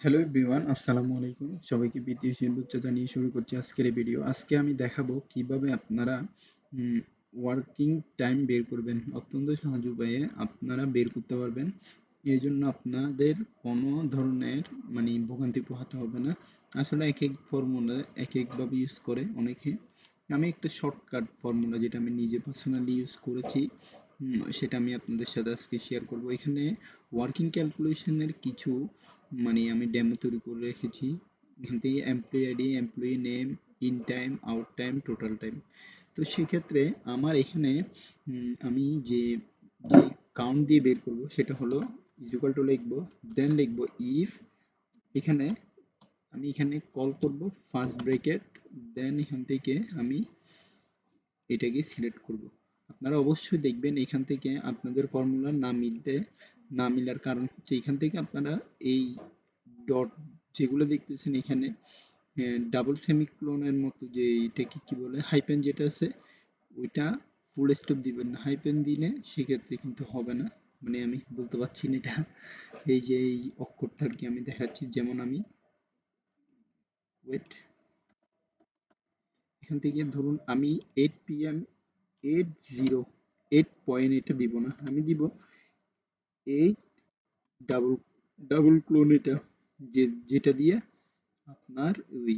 Hello everyone, আসসালামু আলাইকুম। সবাইকে প্রীতীয় শুভেচ্ছা জানিয়ে শুরু করছি আজকের এই ভিডিও। আজকে আমি দেখাবো কিভাবে আপনারা ওয়ার্কিং টাইম বের করবেন। অত্যন্ত সহজ উপায়ে আপনারা বের করতে পারবেন। এই জন্য আপনাদের কোনো ধরনের ভোগান্তি পোহাতে হবে না। আসলে এক এক ফর্মুলা এক একভাবে ইউজ করে অনেকে। আমি একটা শর্টকাট ফর্মুলা যেটা আমি নিজে পার্সোনালি ইউজ করেছি, সেটা আমি আপনাদের সাথে আজকে শেয়ার করব। এখানে ওয়ার্কিং ক্যালকুলেশনের কিছু আমি ডেমো তৈরি করে রেখেছি। এখান থেকে employee ID, employee name, in time, out time, total time. তো সেক্ষেত্রে আমার এখানে আমি যে কাউন্ট দিয়ে বের করব সেটা হলো ইকুয়াল টু লিখবো, দেন লিখবো ইফ, এখানে আমি এখানে কল করব ফার্স্ট ব্র্যাকেট, দেন এখান থেকে আমি এটাকে সিলেক্ট করব। আপনারা অবশ্যই দেখবেন এখান থেকে আপনাদের ফর্মুলা না মিলার কারণ হচ্ছে এখান থেকে আপনারা এই ডট যেগুলো দেখতেছেন এখানে ডাবল সেমিকোলনের মতো, যে এটাকে কি বলে, হাইপেন যেটা আছে, ওইটা ফুল স্টপ দিবেন না। হাইপেন দিলে সেক্ষেত্রে কিন্তু হবে না। আমি বলতে পারছি না এটা। এই যে এই অক্ষরটা আর কি আমি দেখাচ্ছি, যেমন আমি ওয়েট, এখান থেকে ধরুন আমি 8 PM 8 এটা দিব না, আমি দিব 8 ডাবল ডাবল ক্লোন, এটা যেটা দিয়ে আপনার ওই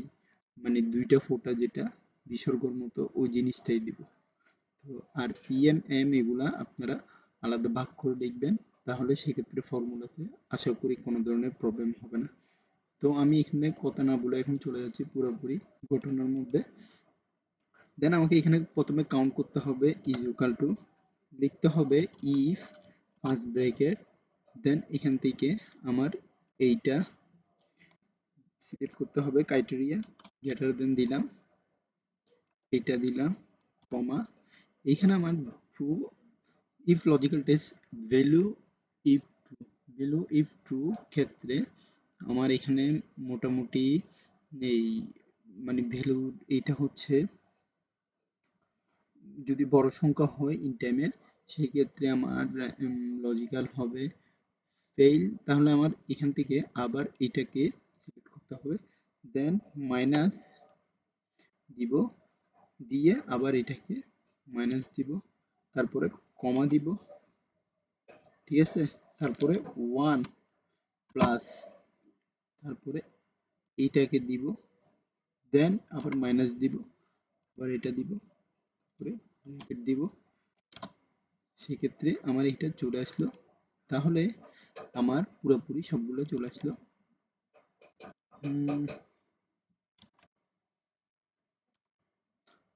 দুইটা ফোঁটা যেটা বিসর্গর মতো ওই জিনিসটাই দিব। তো আর পিএম এগুলা আপনারা আলাদা ভাগ করে লিখবেন, তাহলে সেক্ষেত্রে ফর্মুলাতে আশা করি কোনো ধরনের প্রবলেম হবে না। তো আমি এখানে কথা না বলে এখন চলে যাচ্ছি পুরোপুরি ঘটনার মধ্যে। দেন আমাকে এখানে প্রথমে কাউন্ট করতে হবে, ইজ ইকুয়াল টু লিখতে হবে ইফ ফার্স্ট ব্র্যাকেট, দেন এখান থেকে আমার এইটা সিলেক্ট করতে হবে ক্রাইটেরিয়া, গ্রেটার দেন দিলাম, এটা দিলাম, কমা, এখানে আমার true, if logical test value, if value if true ক্ষেত্রে আমার এখানে মোটামুটি এই ভ্যালু এইটা হচ্ছে যদি বড় সংখ্যা হয় ইন টাইমের, সেই ক্ষেত্রে আমার লজিক্যাল হবে ফেইল। তাহলে আমার এখান থেকে আবার এটাকে সিলেক্ট করতে হবে, দেন মাইনাস দিব, দিয়ে আবার এটাকে মাইনাস দিব, তারপরে কমা দিব, ঠিক আছে, তারপরে 1 প্লাস, তারপরে এইটাকে দিব, দেন আবার মাইনাস দিব, আবার এটা দিব, তারপরে ব্র্যাকেট দিব। সেক্ষেত্রে আমার এটা চলে আসলো। তাহলে আমার পুরোপুরি সবগুলো চলে আসলো।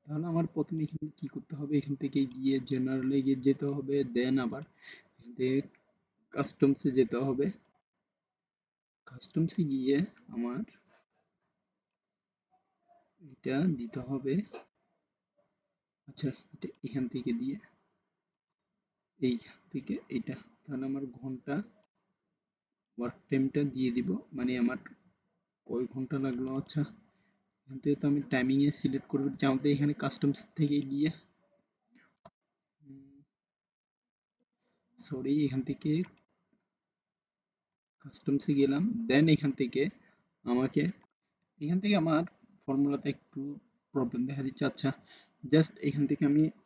তাহলে আমার প্রথমে এখানে কি করতে হবে, এখান থেকে গিয়ে জেনারেলে গিয়ে যেতে হবে, দেন আবার এখান থেকে কাস্টমসে যেতে হবে। কাস্টমসে গিয়ে আমার এটা দিতে হবে, আচ্ছা এটা এখান থেকে দিয়ে এইখান থেকে এটা, তাহলে আমার ঘন্টা ওয়ার্ক টাইমটা দিয়ে দিব, আমার কয় ঘন্টা লাগলো। আচ্ছা এখান থেকে তো আমি টাইমিং এ সিলেক্ট করবো, যাতে এখানে কাস্টমস থেকে গিয়ে সরি এখান থেকে কাস্টমসে গেলাম, দেন এখান থেকে আমাকে এখান থেকে আমার ফর্মুলাতে একটু প্রবলেম দেখা দিচ্ছে। আচ্ছা জাস্ট এখান থেকে আমি